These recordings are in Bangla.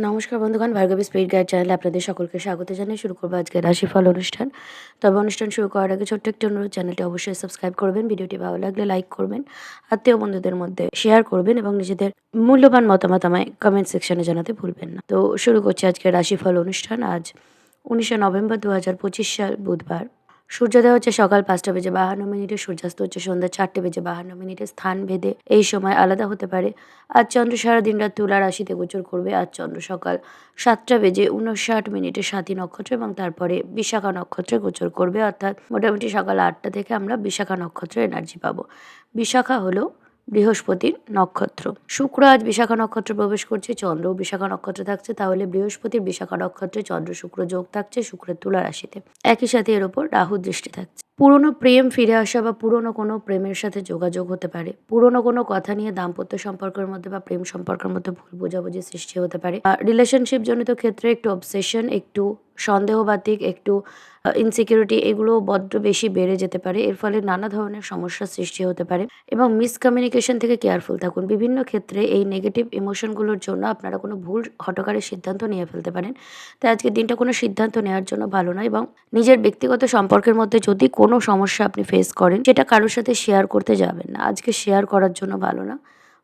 নমস্কার বন্ধুগণ, ভার্গবী স্পিরিট গাইড চ্যানেলে আপনাদের সকলকে স্বাগত জানিয়ে শুরু করবো আজকের রাশিফল অনুষ্ঠান। তবে অনুষ্ঠান শুরু করার আগে ছোট্ট একটি অনুরোধ, চ্যানেলটি অবশ্যই সাবস্ক্রাইব করবেন, ভিডিওটি ভালো লাগলে লাইক করবেন, আত্মীয় বন্ধুদের মধ্যে শেয়ার করবেন এবং নিজেদের মূল্যবান মতামত আমায় কমেন্ট সেকশনে জানাতে ভুলবেন না। তো শুরু করছি আজকের রাশিফল অনুষ্ঠান। আজ 19 নভেম্বর 2025 সাল, বুধবার। সূর্যোদয় হচ্ছে সকাল 5টা বেজে 52 মিনিটে, সূর্যাস্ত হচ্ছে সন্ধ্যা 4টে বেজে 52 মিনিটে। স্থান ভেদে এই সময় আলাদা হতে পারে। আজ চন্দ্র সারাদিন রাত তুলা রাশিতে গোচর করবে। আজ চন্দ্র সকাল 7টা বেজে 59 মিনিটে স্বাতী নক্ষত্র এবং তারপরে বিশাখা নক্ষত্রে গোচর করবে, অর্থাৎ মোটামুটি সকাল 8টা থেকে আমরা বিশাখা নক্ষত্রের এনার্জি পাবো। বিশাখা হলো বৃহস্পতির নক্ষত্র। শুক্র আজ বিশাখা নক্ষত্রে প্রবেশ করছে, চন্দ্রও বিশাখা নক্ষত্রে থাকছে। তাহলে বৃহস্পতির বিশাখা নক্ষত্রে চন্দ্র শুক্র যোগ থাকছে শুক্রের তুলা রাশিতে। একই সাথে এর ওপর রাহু দৃষ্টি থাকছে। পুরনো প্রেম ফিরে আসা বা পুরনো কোনো প্রেমের সাথে যোগাযোগ হতে পারে। পুরনো কোনো কথা নিয়ে দাম্পত্য সম্পর্কের মধ্যে বা প্রেম সম্পর্কের মধ্যে ভুল বোঝাবুঝি সৃষ্টি হতে পারে। রিলেশনশিপ জনিত ক্ষেত্রে একটু অবসেশন, একটু সন্দেহবাতিক, একটু ইনসিকিউরিটি, এগুলো বড্ড বেশি বেড়ে যেতে পারে। এর ফলে নানা ধরনের সমস্যার সৃষ্টি হতে পারে এবং মিসকমিউনিকেশন থেকে কেয়ারফুল থাকুন। বিভিন্ন ক্ষেত্রে এই নেগেটিভ ইমোশনগুলোর জন্য আপনারা কোনো ভুল হঠকারী সিদ্ধান্ত নিয়ে ফেলতে পারেন। তাই আজকের দিনটা কোনো সিদ্ধান্ত নেওয়ার জন্য ভালো নয় এবং নিজের ব্যক্তিগত সম্পর্কের মধ্যে যদি কোনো সমস্যা আপনি ফেস করেন, সেটা কারোর সাথে শেয়ার করতে যাবেন না। আজকে শেয়ার করার জন্য ভালো না।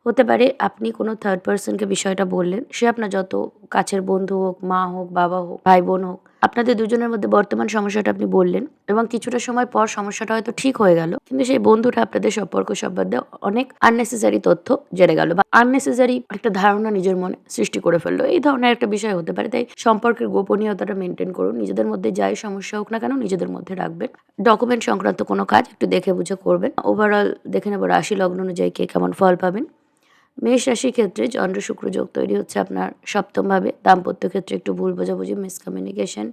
হতে পারে আপনি কোনো থার্ড পার্সনকে বিষয়টা বললেন, সে আপনার যত কাছের বন্ধু হোক, মা হোক, বাবা হোক, ভাই বোন হোক, আপনাদের দুজনের মধ্যে বর্তমান সমস্যাটা আপনি বললেন এবং কিছুটা সময় পর সমস্যাটা হয়তো ঠিক হয়ে গেল, কিন্তু সেই বন্ধুটা আপনাদের সম্পর্ক সম্বন্ধে অনেক আননেসেসারি তথ্য জেনে গেল বা আননেসেসারি একটা ধারণা নিজের মনে সৃষ্টি করে ফেললো। এই ধরনের একটা বিষয় হতে পারে। তাই সম্পর্কের গোপনীয়তাটা মেনটেন করুন। নিজেদের মধ্যে যাই সমস্যা হোক না কেন, নিজেদের মধ্যে রাখবেন। ডকুমেন্ট সংক্রান্ত কোনো কাজ একটু দেখে বুঝে করবেন। ওভারঅল দেখে নেব রাশি লগ্ন অনুযায়ী কে কেমন ফল পাবেন। মেষ রাশির ক্ষেত্রে চন্দ্র শুক্র যোগ তৈরি হচ্ছে আপনার সপ্তমভাবে। দাম্পত্য ক্ষেত্রে একটু ভুল বোঝাবুঝি, মিসকমিউনিকেশন,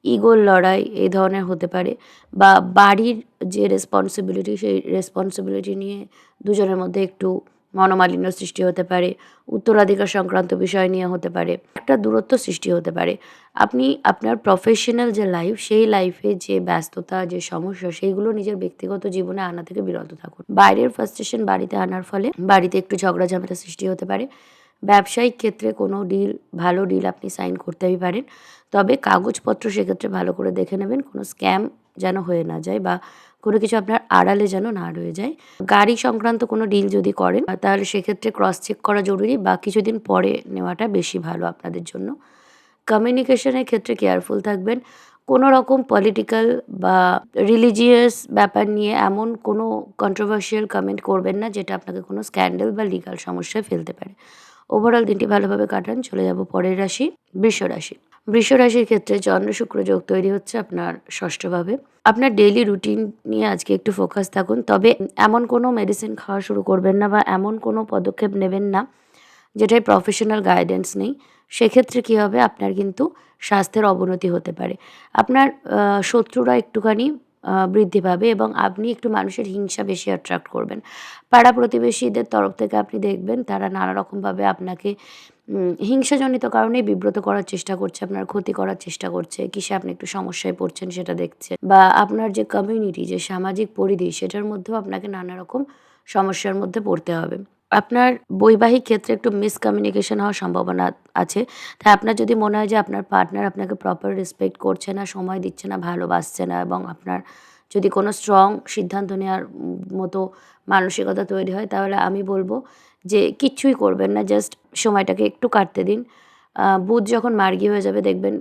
ইগোর লড়াই এই ধরনের হতে পারে বা বাড়ির যে রেসপন্সিবিলিটি, সেই রেসপন্সিবিলিটি নিয়ে দুজনের মধ্যে একটু মনোমালিন্য সৃষ্টি হতে পারে। উত্তরাধিকার সংক্রান্ত বিষয় নিয়ে হতে পারে, একটা দূরত্ব সৃষ্টি হতে পারে। আপনি আপনার প্রফেশনাল যে লাইফ, সেই লাইফে যে ব্যস্ততা, যে সমস্যা, সেইগুলো নিজের ব্যক্তিগত জীবনে আনা থেকে বিরত থাকুন। বাইরের ফ্রাস্ট্রেশন বাড়িতে আনার ফলে বাড়িতে একটু ঝগড়া ঝামেলা সৃষ্টি হতে পারে। ব্যবসায়িক ক্ষেত্রে কোনো ডিল, ভালো ডিল আপনি সাইন করতেই পারেন। তবে কাগজপত্র সেক্ষেত্রে ভালো করে দেখে নেবেন, কোনো স্ক্যাম যেন হয়ে না যায় বা কোনো কিছু আপনার আড়ালে যেন না রয়ে যায়। গাড়ি সংক্রান্ত কোনো ডিল যদি করেন, তাহলে সেক্ষেত্রে ক্রস চেক করা জরুরি বা কিছুদিন পরে নেওয়াটা বেশি ভালো আপনাদের জন্য। কমিউনিকেশনের ক্ষেত্রে কেয়ারফুল থাকবেন। কোনো রকম পলিটিক্যাল বা রিলিজিয়াস ব্যাপার নিয়ে এমন কোনো কন্ট্রোভার্সিয়াল কমেন্ট করবেন না, যেটা আপনাকে কোনো স্ক্যান্ডাল বা লিগাল সমস্যায় ফেলতে পারে। ওভারঅল দিনটি ভালোভাবে কাটান। চলে যাব পরের রাশি, বৃষ রাশি। বৃষ রাশির ক্ষেত্রে চন্দ্র শুক্র যোগ তৈরি হচ্ছে আপনার ষষ্ঠভাবে। আপনার ডেইলি রুটিন নিয়ে আজকে একটু ফোকাস থাকুন। তবে এমন কোনো মেডিসিন খাওয়া শুরু করবেন না বা এমন কোনো পদক্ষেপ নেবেন না যেটায় প্রফেশনাল গাইডেন্স নেই। সেক্ষেত্রে কী হবে, আপনার কিন্তু স্বাস্থ্যের অবনতি হতে পারে। আপনার শত্রুরা একটুখানি বৃদ্ধি পাবে এবং আপনি একটু মানুষের হিংসা বেশি অ্যাট্রাক্ট করবেন। পাড়া প্রতিবেশীদের তরফ থেকে আপনি দেখবেন তারা নানা রকমভাবে আপনাকে হিংসাজনিত কারণেই বিব্রত করার চেষ্টা করছে, আপনার ক্ষতি করার চেষ্টা করছে। কিসে আপনি একটু সমস্যায় পড়ছেন সেটা দেখছে বা আপনার যে কমিউনিটি, যে সামাজিক পরিধি, সেটার মধ্যেও আপনাকে নানা রকম সমস্যার মধ্যে পড়তে হবে। আপনার বৈবাহিক ক্ষেত্রে একটু মিসকমিউনিকেশন হওয়ার সম্ভাবনা আছে। তাই আপনার যদি মনে হয় যে আপনার পার্টনার আপনাকে প্রপার রেসপেক্ট করছে না, সময় দিচ্ছে না, ভালোবাসছে না এবং আপনার যদি কোনো স্ট্রং সিদ্ধান্ত নেওয়ার মতো মানসিকতা তৈরি হয়, তাহলে আমি বলব যে কিচ্ছুই করবেন না, জাস্ট সময়টাকে একটু কাটতে দিন। বুধ যখন মার্গী হয়ে যাবে দেখবেন,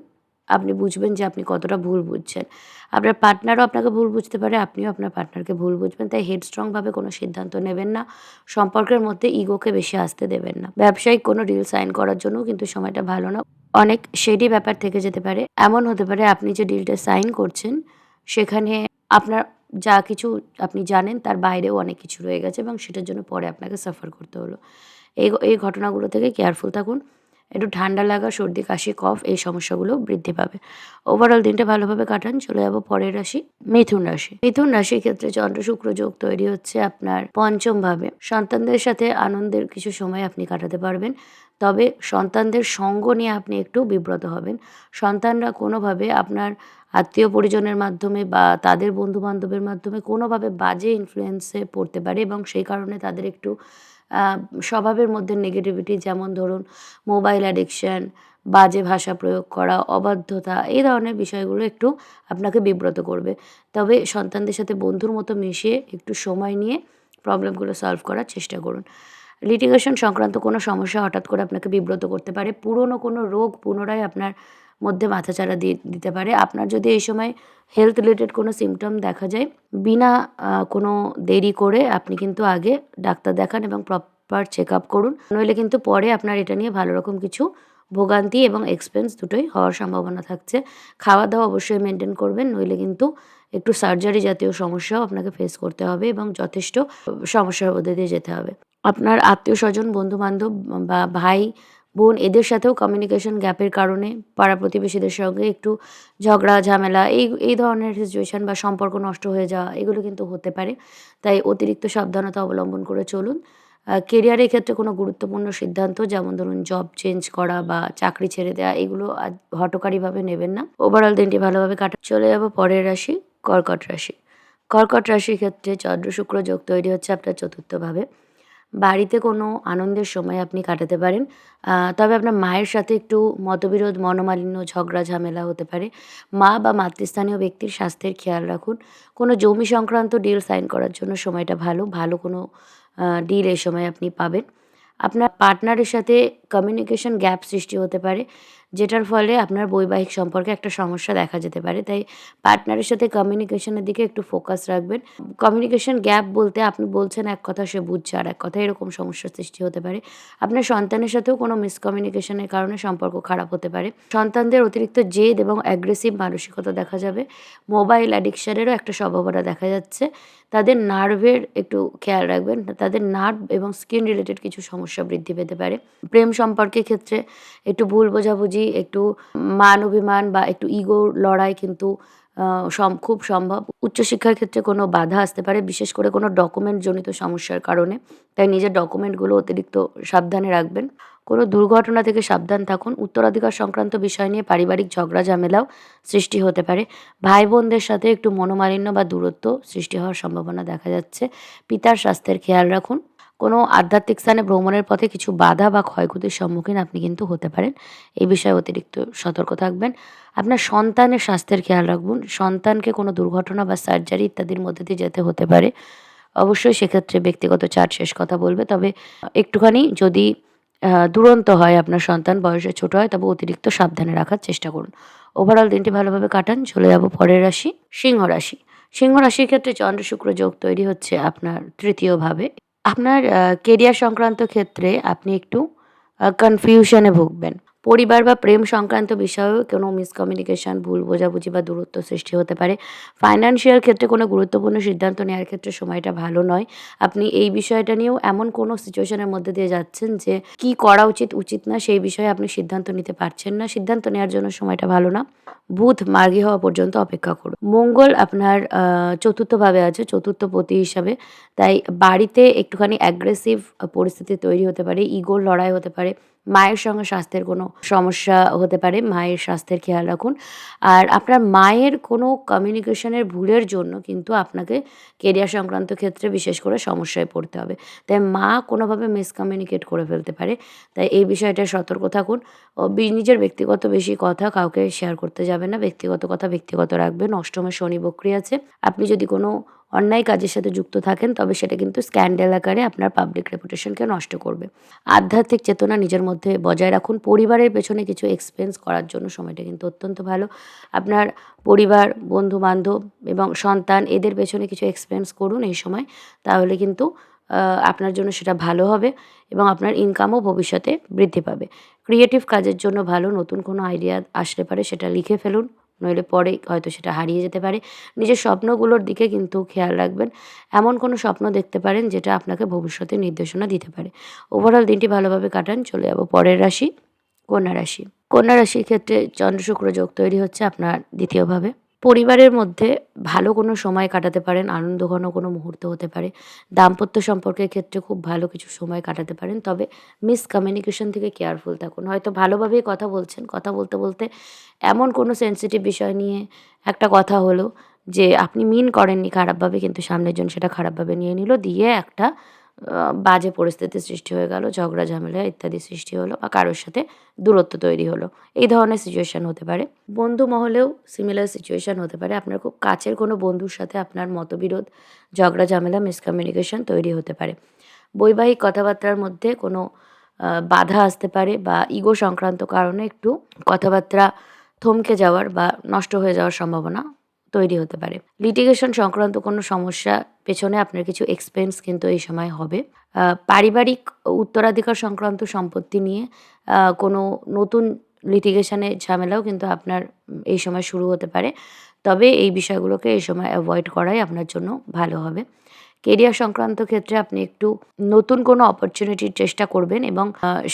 আপনি বুঝবেন যে আপনি কতটা ভুল বুঝছেন। আপনার পার্টনারও আপনাকে ভুল বুঝতে পারে, আপনিও আপনার পার্টনারকে ভুল বুঝবেন। তাই হেডস্ট্রংভাবে কোনো সিদ্ধান্ত নেবেন না। সম্পর্কের মধ্যে ইগোকে বেশি আসতে দেবেন না। ব্যবসায়িক কোনো ডিল সাইন করার জন্যও কিন্তু সময়টা ভালো না। অনেক শেডি ব্যাপার থেকে যেতে পারে। এমন হতে পারে আপনি যে ডিলটা সাইন করছেন, সেখানে আপনার যা কিছু আপনি জানেন তার বাইরেও অনেক কিছু রয়ে গেছে এবং সেটার জন্য পরে আপনাকে সাফার করতে হলো। এই ঘটনাগুলো থেকে কেয়ারফুল থাকুন। একটু ঠান্ডা লাগা, সর্দি, কাশি, কফ, এই সমস্যাগুলো বৃদ্ধি পাবে। ওভারঅল দিনটা ভালোভাবে কাটান। চলে যাব পরের রাশি, মিথুন রাশি। মিথুন রাশির ক্ষেত্রে চন্দ্র শুক্র যোগ তৈরি হচ্ছে আপনার পঞ্চমভাবে। সন্তানদের সাথে আনন্দের কিছু সময় আপনি কাটাতে পারবেন। তবে সন্তানদের সঙ্গ নিয়ে আপনি একটু বিব্রত হবেন। সন্তানরা কোনোভাবে আপনার আত্মীয় পরিজনের মাধ্যমে বা তাদের বন্ধু বান্ধবের মাধ্যমে কোনোভাবে বাজে ইনফ্লুয়েন্সে পড়তে পারে এবং সেই কারণে তাদের একটু স্বভাবের মধ্যে নেগেটিভিটি, যেমন ধরুন মোবাইল অ্যাডিকশন, বাজে ভাষা প্রয়োগ করা, অবাধ্যতা, এই ধরনের বিষয়গুলো একটু আপনাকে বিব্রত করবে। তবে সন্তানদের সাথে বন্ধুর মতো মিশিয়ে একটু সময় নিয়ে প্রবলেমগুলো সলভ করার চেষ্টা করুন। লিটিগেশন সংক্রান্ত কোনো সমস্যা হঠাৎ করে আপনাকে বিব্রত করতে পারে। পুরনো কোনো রোগ পুনরায় আপনার মধ্যে মাথাচাড়া দিতে পারে। আপনার যদি এই সময় হেলথ রিলেটেড কোনো সিম্পটম দেখা যায়, বিনা কোনো দেরি করে আপনি কিন্তু আগে ডাক্তার দেখান এবং প্রপার চেকআপ করুন। নইলে কিন্তু পরে আপনার এটা নিয়ে ভালো রকম কিছু ভোগান্তি এবং এক্সপেন্স দুটোই হওয়ার সম্ভাবনা থাকছে। খাওয়া-দাওয়া অবশ্যই মেইনটেইন করবেন, নইলে কিন্তু একটু সার্জারি জাতীয় সমস্যাও আপনাকে ফেস করতে হবে এবং যথেষ্ট সমস্যার মধ্যে দিয়ে যেতে হবে। আপনার আত্মীয়স্বজন, বন্ধু-বান্ধব বা ভাই, বোন এদের সাথেও কমিউনিকেশন গ্যাপের কারণে পাড়া-প্রতিবেশীদের সঙ্গে একটু ঝগড়া, ঝামেলা, এই ধরনের সিচুয়েশন বা সম্পর্ক নষ্ট হয়ে যাওয়া, এগুলো কিন্তু হতে পারে। তাই অতিরিক্ত সাবধানতা অবলম্বন করে চলুন। কেরিয়ারের ক্ষেত্রে কোনো গুরুত্বপূর্ণ সিদ্ধান্ত, যেমন ধরুন জব চেঞ্জ করা বা চাকরি ছেড়ে দেওয়া, এগুলো হঠকারীভাবে নেবেন না। ওভারঅল দিনটি ভালোভাবে চলে যাব পরের রাশি, কর্কট রাশি। কর্কট রাশির ক্ষেত্রে চন্দ্র শুক্র যোগ তৈরি হচ্ছে আপনার চতুর্থভাবে। বাড়িতে কোনো আনন্দের সময় আপনি কাটাতে পারেন। তবে আপনার মায়ের সাথে একটু মতবিরোধ, মনোমালিন্য, ঝগড়া ঝামেলা হতে পারে। মা বা মাতৃস্থানীয় ব্যক্তির স্বাস্থ্যের খেয়াল রাখুন। কোনো জমি সংক্রান্ত ডিল সাইন করার জন্য সময়টা ভালো। ভালো কোনো ডিল এই সময় আপনি পাবেন। আপনার পার্টনারের সাথে কমিউনিকেশন গ্যাপ সৃষ্টি হতে পারে, যেটার ফলে আপনার বৈবাহিক সম্পর্কে একটা সমস্যা দেখা যেতে পারে। তাই পার্টনারের সাথে কমিউনিকেশনের দিকে একটু ফোকাস রাখবেন। কমিউনিকেশন গ্যাপ বলতে আপনি বলছেন এক কথা, সে বুঝছে আরেক কথা, এরকম সমস্যার সৃষ্টি হতে পারে। আপনার সন্তানের সাথেও কোনো মিসকমিউনিকেশনের কারণে সম্পর্ক খারাপ হতে পারে। সন্তানদের অতিরিক্ত জেদ এবং অ্যাগ্রেসিভ মানসিকতা দেখা যাবে। মোবাইল অ্যাডিকশনেরও একটা সম্ভাবনা দেখা যাচ্ছে। তাদের নার্ভের একটু খেয়াল রাখবেন। তাদের নার্ভ এবং স্কিন রিলেটেড কিছু সমস্যা বৃদ্ধি পেতে পারে। প্রেম সম্পর্কের ক্ষেত্রে একটু ভুল বোঝাবুঝি, একটু মান অভিমান বা একটু ইগোর লড়াই কিন্তু খুব সম্ভব। উচ্চশিক্ষার ক্ষেত্রে কোনো বাধা আসতে পারে, বিশেষ করে কোনো ডকুমেন্ট জনিত সমস্যার কারণে। তাই নিজের ডকুমেন্টগুলো অতিরিক্ত সাবধানে রাখবেন। কোনো দুর্ঘটনা থেকে সাবধান থাকুন। উত্তরাধিকার সংক্রান্ত বিষয় নিয়ে পারিবারিক ঝগড়া ঝামেলাও সৃষ্টি হতে পারে। ভাই বোনদের সাথে একটু মনোমালিন্য বা দূরত্ব সৃষ্টি হওয়ার সম্ভাবনা দেখা যাচ্ছে। পিতার স্বাস্থ্যের খেয়াল রাখুন। কোনো আধ্যাত্মিক স্থানে ভ্রমণের পথে কিছু বাধা বা ক্ষয়ক্ষতির সম্মুখীন আপনি কিন্তু হতে পারেন। এই বিষয়ে অতিরিক্ত সতর্ক থাকবেন। আপনার সন্তানের স্বাস্থ্যের খেয়াল রাখুন। সন্তানকে কোনো দুর্ঘটনা বা সার্জারি ইত্যাদির মধ্যে দিয়ে যেতে হতে পারে। অবশ্যই সেক্ষেত্রে ব্যক্তিগত চার্ট শেষ কথা বলবে। তবে একটুখানি যদি দুরন্ত হয়, আপনার সন্তান বয়সে ছোট হয়, তবে অতিরিক্ত সাবধানে রাখার চেষ্টা করুন। ওভারঅল দিনটি ভালোভাবে কাটান। চলে যাব পরের রাশি, সিংহ রাশি। সিংহ রাশির ক্ষেত্রে চন্দ্র শুক্র যোগ তৈরি হচ্ছে আপনার তৃতীয়ভাবে। আপনার কেরিয়ার সংক্রান্ত ক্ষেত্রে আপনি একটু কনফিউশনে ভুগবেন। পরিবার বা প্রেম সংক্রান্ত বিষয়েও কোনো মিসকমিউনিকেশন, ভুল বোঝাবুঝি বা দূরত্ব সৃষ্টি হতে পারে। ফাইন্যান্সিয়াল ক্ষেত্রে কোনো গুরুত্বপূর্ণ সিদ্ধান্ত নেওয়ার ক্ষেত্রে সময়টা ভালো নয়। আপনি এই বিষয়টা নিয়েও এমন কোনো সিচুয়েশনের মধ্যে দিয়ে যাচ্ছেন যে কি করা উচিত, উচিত না, সেই বিষয়ে আপনি সিদ্ধান্ত নিতে পারছেন না। সিদ্ধান্ত নেওয়ার জন্য সময়টা ভালো না। বুধ মার্গী হওয়া পর্যন্ত অপেক্ষা করুন। মঙ্গল আপনার চতুর্থভাবে আছে, চতুর্থপতি হিসাবে। তাই বাড়িতে একটুখানি অ্যাগ্রেসিভ পরিস্থিতি তৈরি হতে পারে, ইগোর লড়াই হতে পারে। মায়ের সঙ্গে স্বাস্থ্যের কোনো সমস্যা হতে পারে, মায়ের স্বাস্থ্যের খেয়াল রাখুন। আর আপনার মায়ের কোনো কমিউনিকেশনের ভুলের জন্য কিন্তু আপনাকে কেরিয়ার সংক্রান্ত ক্ষেত্রে বিশেষ করে সমস্যায় পড়তে হবে। তাই মা কোনোভাবে মিসকমিউনিকেট করে ফেলতে পারে। তাই এই বিষয়টায় সতর্ক থাকুন। নিজের ব্যক্তিগত বেশি কথা কাউকে শেয়ার করতে যাবেন না। ব্যক্তিগত কথা ব্যক্তিগত রাখবেন। অষ্টমে শনি বক্রী আছে। আপনি যদি কোনো অন্যায় কাজের সাথে যুক্ত থাকেন, তবে সেটা কিন্তু স্ক্যান্ডাল আকারে আপনার পাবলিক রেপুটেশনকে নষ্ট করবে। আধ্যাত্মিক চেতনা নিজের মধ্যে বজায় রাখুন। পরিবারের পেছনে কিছু এক্সপেন্স করার জন্য সময়টা কিন্তু অত্যন্ত ভালো। আপনার পরিবার, বন্ধু-বান্ধব এবং সন্তান এদের পেছনে কিছু এক্সপেন্স করুন এই সময়। তাহলে কিন্তু আপনার জন্য সেটা ভালো হবে এবং আপনার ইনকামও ভবিষ্যতে বৃদ্ধি পাবে। ক্রিয়েটিভ কাজের জন্য ভালো। নতুন কোনো আইডিয়া আসলে পারে, সেটা লিখে ফেলুন। নইলে পরে হয়তো সেটা হারিয়ে যেতে পারে। নিজের স্বপ্নগুলোর দিকে কিন্তু খেয়াল রাখবেন। এমন কোনো স্বপ্ন দেখতে পারেন যেটা আপনাকে ভবিষ্যতে নির্দেশনা দিতে পারে। ওভারঅল দিনটি ভালোভাবে কাটান। চলে যাব পরের রাশি, কন্যা রাশি। কন্যা রাশির ক্ষেত্রে চন্দ্র শুক্র যোগ তৈরি হচ্ছে আপনার দ্বিতীয়ভাবে। পরিবারের মধ্যে ভালো কোনো সময় কাটাতে পারেন, আনন্দঘন কোনো মুহূর্ত হতে পারে। দাম্পত্য সম্পর্কের ক্ষেত্রে খুব ভালো কিছু সময় কাটাতে পারেন। তবে মিসকমিউনিকেশন থেকে কেয়ারফুল থাকুন। হয়তো ভালোভাবেই কথা বলছেন, কথা বলতে, বলতে এমন কোনো সেনসিটিভ বিষয় নিয়ে একটা কথা হলো যে আপনি মিন করেননি খারাপভাবে, কিন্তু সামনের জন সেটা খারাপভাবে নিয়ে নিল, দিয়ে একটা বাজে পরিস্থিতির সৃষ্টি হয়ে গেল, ঝগড়া ঝামেলা ইত্যাদি সৃষ্টি হলো বা কারোর সাথে দূরত্ব তৈরি হলো। এই ধরনের সিচুয়েশন হতে পারে। বন্ধু মহলেও সিমিলার সিচুয়েশন হতে পারে। আপনার খুব কাছের কোনো বন্ধুর সাথে আপনার মতবিরোধ, ঝগড়া ঝামেলা, মিসকমিউনিকেশন তৈরি হতে পারে। বৈবাহিক কথাবার্তার মধ্যে কোনো বাধা আসতে পারে বা ইগো সংক্রান্ত কারণে একটু কথাবার্তা থমকে যাওয়ার বা নষ্ট হয়ে যাওয়ার সম্ভাবনা তৈরি হতে পারে। লিটিগেশন সংক্রান্ত কোনো সমস্যা পেছনে আপনার কিছু এক্সপেন্স কিন্তু এই সময় হবে। পারিবারিক উত্তরাধিকার সংক্রান্ত সম্পত্তি নিয়ে কোনো নতুন লিটিগেশনের ঝামেলাও কিন্তু আপনার এই সময় শুরু হতে পারে। তবে এই বিষয়গুলোকে এই সময় অ্যাভয়েড করাই আপনার জন্য ভালো হবে। কেরিয়ার সংক্রান্ত ক্ষেত্রে আপনি একটু নতুন কোনো অপরচুনিটির চেষ্টা করবেন এবং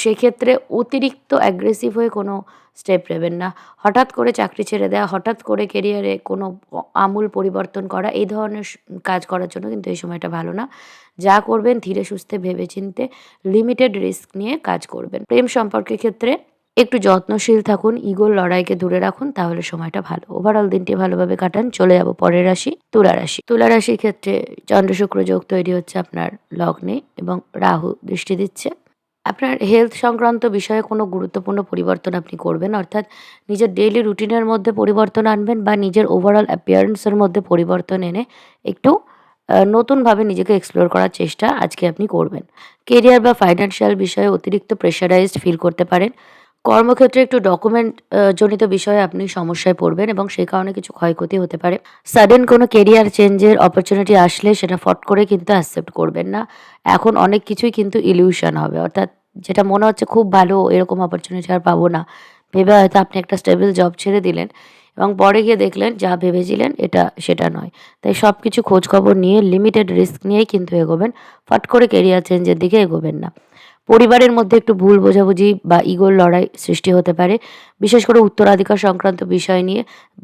সেক্ষেত্রে অতিরিক্ত অ্যাগ্রেসিভ হয়ে কোনো স্টেপ নেবেন না। হঠাৎ করে চাকরি ছেড়ে দেওয়া, হঠাৎ করে কেরিয়ারে কোনো আমূল পরিবর্তন করা, এই ধরনের কাজ করার জন্য কিন্তু এই সময়টা ভালো না। যা করবেন ধীরে সুস্থে ভেবেচিন্তে লিমিটেড রিস্ক নিয়ে কাজ করবেন। প্রেম সম্পর্কের ক্ষেত্রে একটু যত্নশীল থাকুন, ইগোর লড়াইকে দূরে রাখুন, তাহলে সময়টা ভালো। ওভারঅল দিনটি ভালোভাবে কাটান। চলে যাব পরের রাশি, তুলা রাশি। তুলা রাশির ক্ষেত্রে চন্দ্র শুক্র যোগ তৈরি হচ্ছে আপনার লগ্নে এবং রাহু দৃষ্টি দিচ্ছে। আপনার হেলথ সংক্রান্ত বিষয়ে কোনো গুরুত্বপূর্ণ পরিবর্তন আপনি করবেন, অর্থাৎ নিজের ডেইলি রুটিনের মধ্যে পরিবর্তন আনবেন বা নিজের ওভারঅল অ্যাপিয়ারেন্সের মধ্যে পরিবর্তন এনে একটু নতুনভাবে নিজেকে এক্সপ্লোর করার চেষ্টা আজকে আপনি করবেন। কেরিয়ার বা ফাইন্যান্সিয়াল বিষয়ে অতিরিক্ত প্রেশারাইজড ফিল করতে পারেন। কর্মক্ষেত্রে একটু ডকুমেন্ট জনিত বিষয়ে আপনি সমস্যায় পড়বেন এবং সেই কারণে কিছু ক্ষয়ক্ষতি হতে পারে। সাডেন কোনো কেরিয়ার চেঞ্জের অপরচুনিটি আসলে সেটা ফট করে কিন্তু অ্যাকসেপ্ট করবেন না। এখন অনেক কিছুই কিন্তু ইলিউশন হবে, অর্থাৎ যেটা মনে হচ্ছে খুব ভালো এরকম অপরচুনিটি আর পাবো না ভেবে হয়তো আপনি একটা স্টেবল জব ছেড়ে দিলেন এবং পরে গিয়ে দেখলেন যা ভেবেছিলেন এটা সেটা নয়। তাই সব কিছু খোঁজখবর নিয়ে লিমিটেড রিস্ক নিয়েই কিন্তু এগোবেন। ফট করে কেরিয়ার চেঞ্জের দিকে এগোবেন না। পরিবারের মধ্যে একটু ভুল বোঝাবুঝি বা ইগোর লড়াই সৃষ্টি হতে পারে। বিশেষ করে উত্তরাধিকার সংক্রান্ত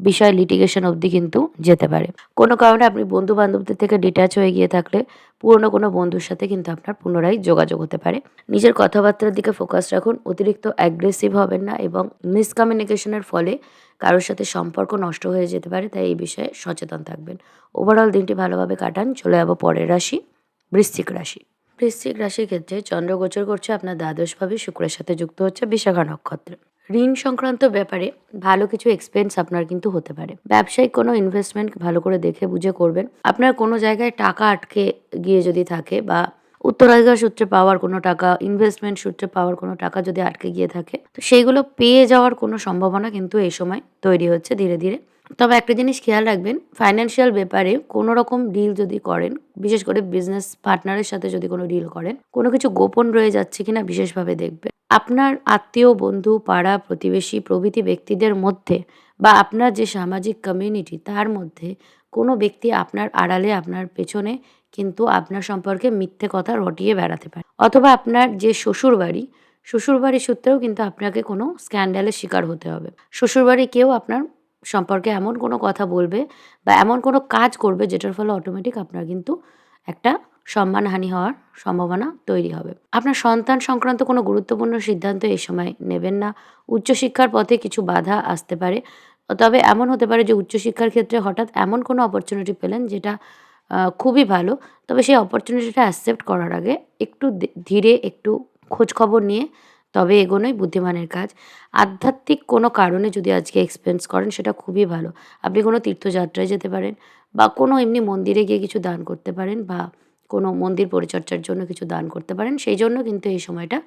বিষয় লিটিগেশন অবধি কিন্তু যেতে পারে। কোনো কারণে আপনি বন্ধু-বান্ধবদের থেকে ডিট্যাচ হয়ে গিয়ে থাকলে পুরনো কোনো বন্ধুর সাথে কিন্তু আপনার পুনরায় যোগাযোগ হতে পারে। নিজের কথাবার্তার দিকে ফোকাস রাখুন, অতিরিক্ত অ্যাগ্রেসিভ হবেন না এবং মিসকমিউনিকেশনের ফলে কারোর সাথে সম্পর্ক নষ্ট হয়ে যেতে পারে, তাই এই বিষয়ে সচেতন থাকবেন। ওভারঅল দিনটি ভালোভাবে কাটান। চলে যাব পরের রাশি, বৃশ্চিক রাশি। বৃশ্চিক রাশির ক্ষেত্রে চন্দ্র গোচর করছে আপনার দ্বাদশভাবে, শুক্রের সাথে যুক্ত হচ্ছে বিশাখা নক্ষত্রে। ঋণ সংক্রান্ত ব্যাপারে ভালো কিছু এক্সপেন্স আপনার কিন্তু হতে পারে। ব্যবসায়িক কোনো ইনভেস্টমেন্ট ভালো করে দেখে বুঝে করবেন। আপনার কোনো জায়গায় টাকা আটকে গিয়ে যদি থাকে বা উত্তরাধিকার সূত্রে পাওয়ার কোনো টাকা, ইনভেস্টমেন্ট সূত্রে পাওয়ার কোনো টাকা যদি আটকে গিয়ে থাকে, তো সেইগুলো পেয়ে যাওয়ার কোনো সম্ভাবনা কিন্তু এই সময় তৈরি হচ্ছে ধীরে ধীরে। তবে একটা জিনিস খেয়াল রাখবেন, ফাইন্যান্সিয়াল ব্যাপারে কোনো রকম ডিল যদি করেন, বিশেষ করে বিজনেস পার্টনারের সাথে যদি কোনো ডিল করেন, কোনো কিছু গোপন রয়ে যাচ্ছে কিনা বিশেষভাবে দেখবেন। আপনার আত্মীয়, বন্ধু, পাড়া প্রতিবেশী প্রভৃতি ব্যক্তিদের মধ্যে বা আপনার যে সামাজিক কমিউনিটি তার মধ্যে কোনো ব্যক্তি আপনার আড়ালে, আপনার পেছনে কিন্তু আপনার সম্পর্কে মিথ্যে কথা রটিয়ে বেড়াতে পারে। অথবা আপনার যে শ্বশুরবাড়ির সূত্রেও কিন্তু আপনাকে কোনো স্ক্যান্ডালের শিকার হতে হবে। শ্বশুরবাড়ি কেউ আপনার সম্পর্কে এমন কোনো কথা বলবে বা এমন কোনো কাজ করবে যেটার ফলে অটোমেটিক আপনার কিন্তু একটা সম্মানহানি হওয়ার সম্ভাবনা তৈরি হবে। আপনার সন্তান সংক্রান্ত কোনো গুরুত্বপূর্ণ সিদ্ধান্ত এই সময় নেবেন না। উচ্চশিক্ষার পথে কিছু বাধা আসতে পারে। তবে এমন হতে পারে যে উচ্চশিক্ষার ক্ষেত্রে হঠাৎ এমন কোনো অপরচুনিটি পেলেন যেটা খুবই ভালো। তবে সেই অপরচুনিটিটা অ্যাকসেপ্ট করার আগে একটু ধীরে একটু খোঁজখবর নিয়ে তবে এগোনোই বুদ্ধিমানের কাজ। আধ্যাত্মিক কোনো কারণে যদি আজকে এক্সপেন্স করেন সেটা খুবই ভালো। আপনি কোনো তীর্থযাত্রায় যেতে পারেন বা কোনো এমনি মন্দিরে গিয়ে কিছু দান করতে পারেন বা কোনো মন্দির পরিচর্যার জন্য কিছু দান করতে পারেন। সেই জন্য কিন্তু এই সময়টা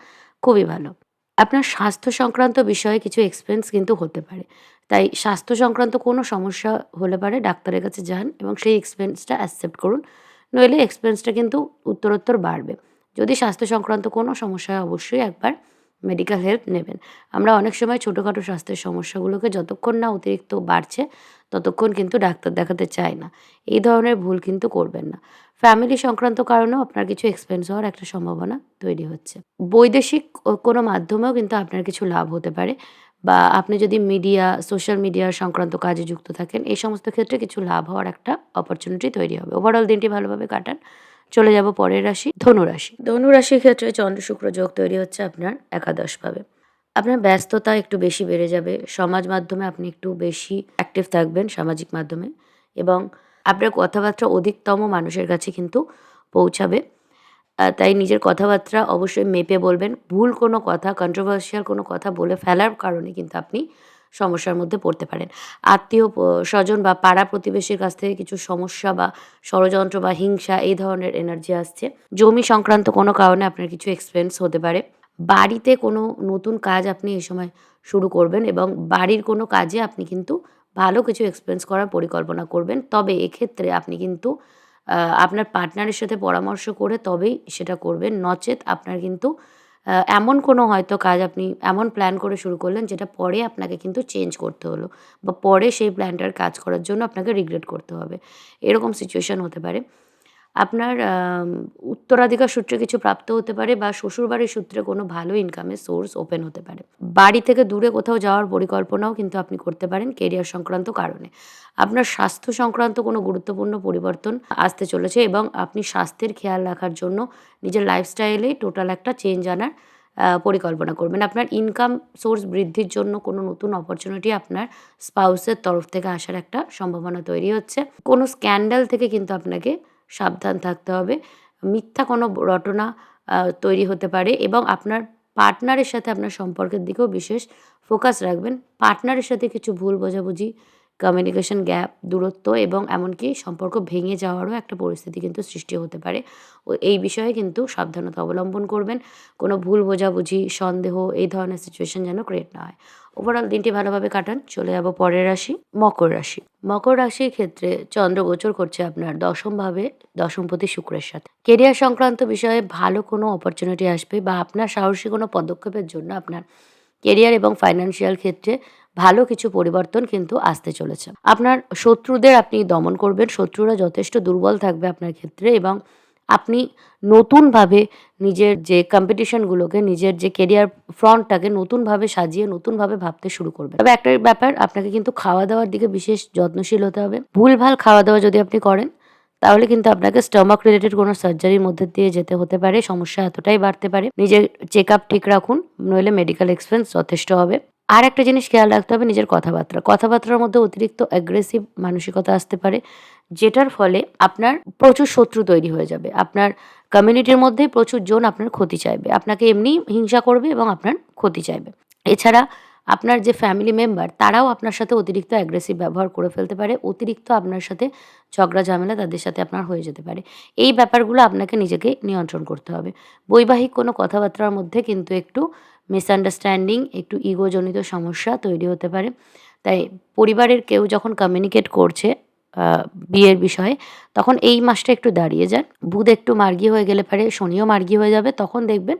খুবই ভালো। আপনার স্বাস্থ্য সংক্রান্ত বিষয়ে কিছু এক্সপেন্স কিন্তু হতে পারে। তাই স্বাস্থ্য সংক্রান্ত কোনো সমস্যা হলে পারে ডাক্তারের কাছে যান এবং সেই এক্সপেন্সটা অ্যাকসেপ্ট করুন। নইলে এক্সপেন্সটা কিন্তু উত্তরোত্তর বাড়বে। যদি স্বাস্থ্য সংক্রান্ত কোনো সমস্যা হয় অবশ্যই একবার মেডিকেল হেল্প নেবেন। আমরা অনেক সময় ছোটোখাটো স্বাস্থ্যের সমস্যাগুলোকে যতক্ষণ না অতিরিক্ত বাড়ছে ততক্ষণ কিন্তু ডাক্তার দেখাতে চাই না। এই ধরনের ভুল কিন্তু করবেন না। ফ্যামিলি সংক্রান্ত কারণেও আপনার কিছু এক্সপেন্স হওয়ার একটা সম্ভাবনা তৈরি হচ্ছে। বৈদেশিক কোনো মাধ্যমেও কিন্তু আপনার কিছু লাভ হতে পারে বা আপনি যদি সোশ্যাল মিডিয়া সংক্রান্ত কাজে যুক্ত থাকেন, এই সমস্ত ক্ষেত্রে কিছু লাভ হওয়ার একটা অপরচুনিটি তৈরি হবে। ওভারঅল দিনটি ভালোভাবে কাটান। চলে যাব পরের রাশি, ধনুরাশি। ধনুরাশির ক্ষেত্রে চন্দ্র শুক্র যোগ তৈরি হচ্ছে আপনার একাদশভাবে। আপনার ব্যস্ততা একটু বেশি বেড়ে যাবে। সমাজ মাধ্যমে আপনি একটু বেশি অ্যাক্টিভ থাকবেন সামাজিক মাধ্যমে এবং আপনার কথাবার্তা অধিকতম মানুষের কাছে কিন্তু পৌঁছাবে। তাই নিজের কথাবার্তা অবশ্যই মেপে বলবেন। ভুল কোনো কথা, কন্ট্রোভার্সিয়াল কোনো কথা বলে ফেলার কারণে কিন্তু আপনি সমস্যার মধ্যে পড়তে পারেন। আত্মীয় স্বজন বা পাড়া প্রতিবেশীর কাছ থেকে কিছু সমস্যা বা ষড়যন্ত্র বা হিংসা এই ধরনের এনার্জি আসছে। জমি সংক্রান্ত কোনো কারণে আপনার কিছু এক্সপেন্স হতে পারে। বাড়িতে কোনো নতুন কাজ আপনি এই সময় শুরু করবেন এবং বাড়ির কোনো কাজে আপনি কিন্তু ভালো কিছু এক্সপেন্স করার পরিকল্পনা করবেন। তবে এক্ষেত্রে আপনি কিন্তু আ আপনার পার্টনারের সাথে পরামর্শ করে তবেই সেটা করবেন। নচেৎ আপনার কিন্তু এমন কোনো হয়তো কাজ আপনি এমন প্ল্যান করে শুরু করলেন যেটা পরে আপনাকে কিন্তু চেঞ্জ করতে হলো বা পরে সেই প্ল্যানটার কাজ করার জন্য আপনাকে রিগ্রেট করতে হবে। এরকম সিচুয়েশন হতে পারে। আপনার উত্তরাধিকার সূত্রে কিছু প্রাপ্ত হতে পারে বা শ্বশুরবাড়ির সূত্রে কোনো ভালো ইনকামের সোর্স ওপেন হতে পারে। বাড়ি থেকে দূরে কোথাও যাওয়ার পরিকল্পনাও কিন্তু আপনি করতে পারেন কেরিয়ার সংক্রান্ত কারণে। আপনার স্বাস্থ্য সংক্রান্ত কোনো গুরুত্বপূর্ণ পরিবর্তন আসতে চলেছে এবং আপনি স্বাস্থ্যের খেয়াল রাখার জন্য নিজের লাইফস্টাইলে টোটাল একটা চেঞ্জ আনার পরিকল্পনা করবেন। আপনার ইনকাম সোর্স বৃদ্ধির জন্য কোনো নতুন অপরচুনিটি আপনার স্পাউসের তরফ থেকে আসার একটা সম্ভাবনা তৈরি হচ্ছে। কোনো স্ক্যান্ডাল থেকে কিন্তু আপনাকে সাবধান থাকতে হবে। মিথ্যা কোনো রটনা তৈরি হতে পারে এবং আপনার পার্টনারের সাথে আপনার সম্পর্কের দিকেও বিশেষ ফোকাস রাখবেন। পার্টনারের সাথে কিছু ভুল বোঝাবুঝি, কমিউনিকেশন গ্যাপ, দূরত্ব এবং এমনকি সম্পর্ক ভেঙে যাওয়ারও একটা পরিস্থিতি কিন্তু সৃষ্টি হতে পারে। এই বিষয়ে কিন্তু সাবধানতা অবলম্বন করবেন। কোনো ভুল বোঝাবুঝি, সন্দেহ এই ধরনের সিচুয়েশন যেন ক্রিয়েট না হয়। ওভারঅল দিনটি ভালোভাবে কাটান। চলে যাব পরের রাশি, মকর রাশি। মকর রাশির ক্ষেত্রে চন্দ্র গোচর করছে আপনার দশমভাবে, দশমপতি শুক্রের সাথে। কেরিয়ার সংক্রান্ত বিষয়ে ভালো কোনো অপরচুনিটি আসবে বা আপনার সাহসী কোনো পদক্ষেপের জন্য আপনার কেরিয়ার এবং ফাইন্যান্সিয়াল ক্ষেত্রে ভালো কিছু পরিবর্তন কিন্তু আসতে চলেছে। আপনার শত্রুদের আপনি দমন করবেন। শত্রুরা যথেষ্ট দুর্বল থাকবে আপনার ক্ষেত্রে এবং আপনি নতুনভাবে নিজের যে কম্পিটিশনগুলোকে, নিজের যে কেরিয়ার ফ্রন্টটাকে নতুনভাবে সাজিয়ে নতুনভাবে ভাবতে শুরু করবেন। তবে একটা ব্যাপার, আপনাকে কিন্তু খাওয়া-দাওয়ার দিকে বিশেষ যত্নশীল হতে হবে। ভুলভাল খাওয়া-দাওয়া যদি আপনি করেন, তাহলে কিন্তু আপনাকে স্টমাক রিলেটেড কোনো সার্জারির মধ্যে দিয়ে যেতে হতে পারে। সমস্যা এতটাই বাড়তে পারে। নিজের চেকআপ ঠিক রাখুন, নইলে মেডিকেল এক্সপেন্স যথেষ্ট হবে। আরেকটা জিনিস খেয়াল রাখতে হবে নিজের কথাবার্তা। কথাবার্তার মধ্যে অতিরিক্ত অ্যাগ্রেসিভ মানসিকতা আসতে পারে, যেটার ফলে আপনার প্রচুর শত্রু তৈরি হয়ে যাবে। আপনার কমিউনিটির মধ্যেই প্রচুর জন আপনার ক্ষতি চাইবে। আপনাকে এমনিই হিংসা করবে এবং আপনার ক্ষতি চাইবে। এছাড়া আপনার যে ফ্যামিলি মেম্বার তারাও আপনার সাথে অতিরিক্ত অ্যাগ্রেসিভ ব্যবহার করে ফেলতে পারে। অতিরিক্ত আপনার সাথে ঝগড়া ঝামেলা তাদের সাথে আপনার হয়ে যেতে পারে। এই ব্যাপারগুলো আপনাকে নিজেকে নিয়ন্ত্রণ করতে হবে। বৈবাহিক কোনো কথাবার্তার মধ্যে কিন্তু একটু মিসআন্ডারস্ট্যান্ডিং, একটু ইগোজনিত সমস্যা তৈরি হতে পারে। তাই পরিবারের কেউ যখন কমিউনিকেট করছে আ বিয়ের বিষয়ে, তখন এই মাসটা একটু দাঁড়িয়ে যান। বুধ একটু মার্গী হয়ে গেলে পারে শনিও মার্গী হয়ে যাবে। তখন দেখবেন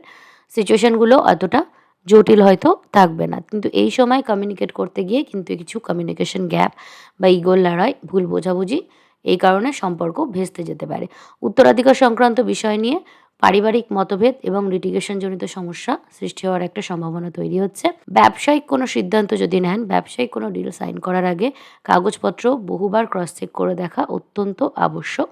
সিচুয়েশনগুলো অতটা জটিল হয়তো থাকবে না। কিন্তু এই সময় কমিউনিকেট করতে গিয়ে কিন্তু কিছু কমিউনিকেশন গ্যাপ বা ইগোর লড়াই, ভুল বোঝাবুঝি এই কারণে সম্পর্ক ভেস্তে যেতে পারে। উত্তরাধিকার সংক্রান্ত বিষয় নিয়ে পারিবারিক মতভেদ এবং লিটিগেশন জনিত সমস্যা সৃষ্টি হওয়ার একটা সম্ভাবনা তৈরি হচ্ছে। ব্যবসায়িক কোনো সিদ্ধান্ত যদি নেন, ব্যবসায়িক কোনো ডিল সাইন করার আগে কাগজপত্র বহুবার ক্রস চেক করে দেখা অত্যন্ত আবশ্যক।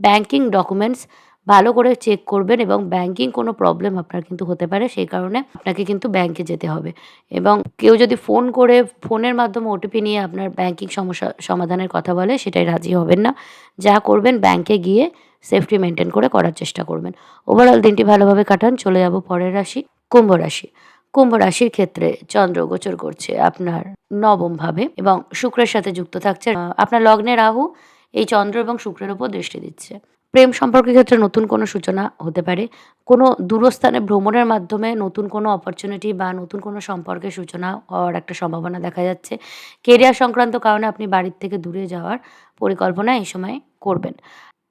ব্যাংকিং ডকুমেন্টস ভালো করে চেক করবেন এবং ব্যাংকিং কোনো প্রবলেম আপনার কিন্তু হতে পারে। সেই কারণে আপনাকে কিন্তু ব্যাংকে যেতে হবে এবং কেউ যদি ফোন করে ফোনের মাধ্যমে ওটিপি নিয়ে আপনার ব্যাংকিং সমস্যা সমাধানের কথা বলে, সেটায় রাজি হবেন না। যা করবেন ব্যাংকে গিয়ে সেফটি মেইনটেইন করে করার চেষ্টা করবেন। ওভারঅল দিনটি ভালোভাবে কাটান। চলে যাব পরের রাশি, কুম্ভ রাশি। কুম্ভ রাশির ক্ষেত্রে চন্দ্র গোচর করছে আপনার নবমভাবে এবং শুক্রের সাথে যুক্ত থাকছে। আপনার লগ্নে রাহু এই চন্দ্র এবং শুক্রের উপর দৃষ্টি দিচ্ছে। প্রেম সম্পর্কের ক্ষেত্রে নতুন কোনো সূচনা হতে পারে। কোনো দূরস্থানে ভ্রমণের মাধ্যমে নতুন কোনো অপরচুনিটি বা নতুন কোনো সম্পর্কের সূচনা হওয়ার একটা সম্ভাবনা দেখা যাচ্ছে। কেরিয়ার সংক্রান্ত কারণে আপনি বাড়ির থেকে দূরে যাওয়ার পরিকল্পনা এই সময় করবেন।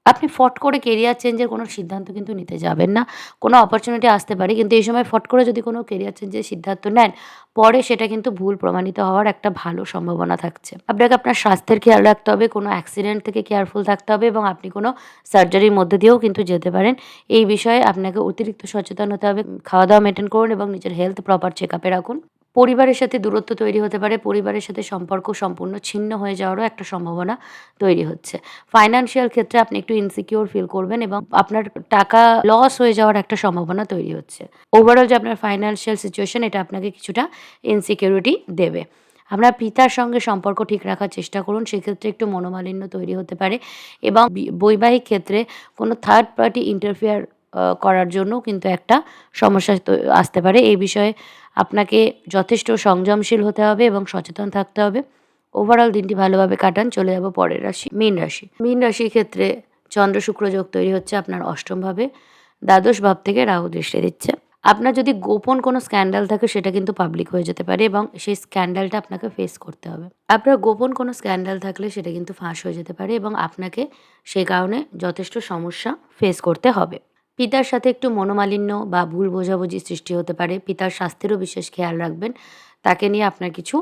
আপনি ফট করে কেরিয়ার চেঞ্জের কোনো সিদ্ধান্ত কিন্তু নিতে যাবেন না। কোনো অপরচুনিটি আসতে পারে, কিন্তু এই সময় ফট করে যদি কোনো কেরিয়ার চেঞ্জের সিদ্ধান্ত নেন, পরে সেটা কিন্তু ভুল প্রমাণিত হওয়ার একটা ভালো সম্ভাবনা থাকছে। আপনাকে আপনার স্বাস্থ্যের খেয়াল রাখতে হবে, কোনো অ্যাক্সিডেন্ট থেকে কেয়ারফুল থাকতে হবে এবং আপনি কোনো সার্জারির মধ্যে দিয়েও কিন্তু যেতে পারেন। এই বিষয়ে আপনাকে অতিরিক্ত সচেতন হতে হবে। খাওয়া-দাওয়া মেইনটেইন করুন এবং নিজের হেলথ প্রপার চেকআপে রাখুন। পরিবারের সাথে দূরত্ব তৈরি হতে পারে। পরিবারের সাথে সম্পর্ক সম্পূর্ণ ছিন্ন হয়ে যাওয়ারও একটা সম্ভাবনা তৈরি হচ্ছে। ফাইন্যান্সিয়াল ক্ষেত্রে আপনি একটু ইনসিকিউর ফিল করবেন এবং আপনার টাকা লস হয়ে যাওয়ার একটা সম্ভাবনা তৈরি হচ্ছে। ওভারঅল যে আপনার ফাইন্যান্সিয়াল সিচুয়েশন, এটা আপনাকে কিছুটা ইনসিকিউরিটি দেবে। আপনার পিতার সঙ্গে সম্পর্ক ঠিক রাখার চেষ্টা করুন। সেক্ষেত্রে একটু মনোমালিন্য তৈরি হতে পারে এবং বৈবাহিক ক্ষেত্রে কোনো থার্ড পার্টি ইন্টারফেয়ার করার জন্য কিন্তু একটা সমস্যা আসতে পারে। এই বিষয়ে আপনাকে যথেষ্ট সংযমশীল হতে হবে এবং সচেতন থাকতে হবে। ওভারঅল দিনটি ভালোভাবে কাটান। চলে যাব পরের রাশি, মীন রাশি। মীন রাশির ক্ষেত্রে চন্দ্র শুক্র যোগ তৈরি হচ্ছে আপনার অষ্টম ভাবে। দ্বাদশ ভাব থেকে রাহু দৃষ্টি দিচ্ছে। আপনার যদি গোপন কোনো স্ক্যান্ডাল থাকে সেটা কিন্তু পাবলিক হয়ে যেতে পারে এবং সেই স্ক্যান্ডালটা আপনাকে ফেস করতে হবে। আপনার গোপন কোনো স্ক্যান্ডাল থাকলে সেটা কিন্তু ফাঁস হয়ে যেতে পারে এবং আপনাকে সেই কারণে যথেষ্ট সমস্যা ফেস করতে হবে। পিতার সাথে একটু মনোমালিন্য বা ভুল বোঝাবুঝির সৃষ্টি হতে পারে। পিতার স্বাস্থ্যেরও বিশেষ খেয়াল রাখবেন। তাকে নিয়ে আপনার কিছু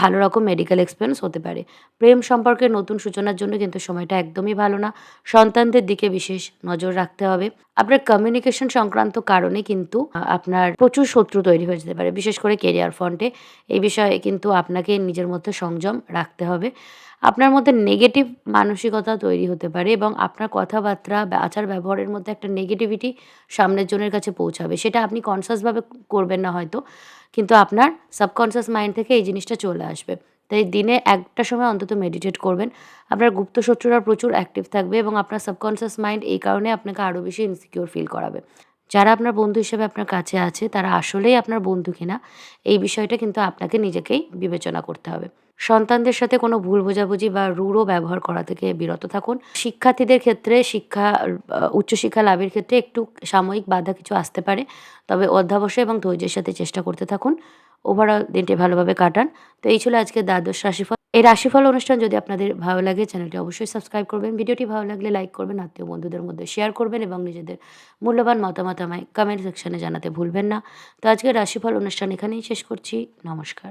ভালো রকম মেডিকেল এক্সপেন্স হতে পারে। প্রেম সম্পর্কের নতুন সূচনার জন্য কিন্তু সময়টা একদমই ভালো না। সন্তানদের দিকে বিশেষ নজর রাখতে হবে। আপনার কমিউনিকেশন সংক্রান্ত কারণে কিন্তু আপনার প্রচুর শত্রু তৈরি হয়ে যেতে পারে। বিশেষ করে কেরিয়ার ফ্রন্টে এই বিষয়ে কিন্তু আপনাকে নিজের মধ্যে সংযম রাখতে হবে। আপনার মধ্যে নেগেটিভ মানসিকতা তৈরি হতে পারে এবং আপনার কথাবার্তা বা আচার ব্যবহারের মধ্যে একটা নেগেটিভিটি সামনের জনের কাছে পৌঁছাবে। সেটা আপনি কনসিয়াসভাবে করবেন না হয়তো। কিন্তু আপনার সাবকনসিয়াস মাইন্ড থেকে এই জিনিসটা চলে আসবে। তাই দিনে একটা সময় অন্তত মেডিটেট করবেন। আপনার গুপ্ত শত্রুরা প্রচুর অ্যাক্টিভ থাকবে এবং আপনার সাবকনসিয়াস মাইন্ড এই কারণে আপনাকে আরও বেশি ইনসিকিউর ফিল করাবে। যারা আপনার বন্ধু হিসেবে আপনার কাছে আছে তারা আসলেই আপনার বন্ধু কিনা এই বিষয়টা কিন্তু আপনাকে নিজেকেই বিবেচনা করতে হবে। সন্তানদের সাথে কোনো ভুল বোঝাবুঝি বা রূঢ় ব্যবহার করা থেকে বিরত থাকুন। শিক্ষার্থীদের ক্ষেত্রে উচ্চশিক্ষা লাভের ক্ষেত্রে একটু সাময়িক বাধা কিছু আসতে পারে। তবে অধ্যবসায় এবং ধৈর্যের সাথে চেষ্টা করতে থাকুন। ওভারঅল দিনটি ভালোভাবে কাটান। তো এই ছিল আজকের দ্বাদশ রাশিফল। এই রাশিফল অনুষ্ঠান যদি আপনাদের ভালো লাগে চ্যানেলটি অবশ্যই সাবস্ক্রাইব করবেন। ভিডিওটি ভালো লাগলে লাইক করবেন, আত্মীয় বন্ধুদের মধ্যে শেয়ার করবেন এবং নিজেদের মূল্যবান মতামত আমায় কমেন্ট সেকশনে জানাতে ভুলবেন না। তো আজকের রাশিফল অনুষ্ঠান এখানেই শেষ করছি। নমস্কার।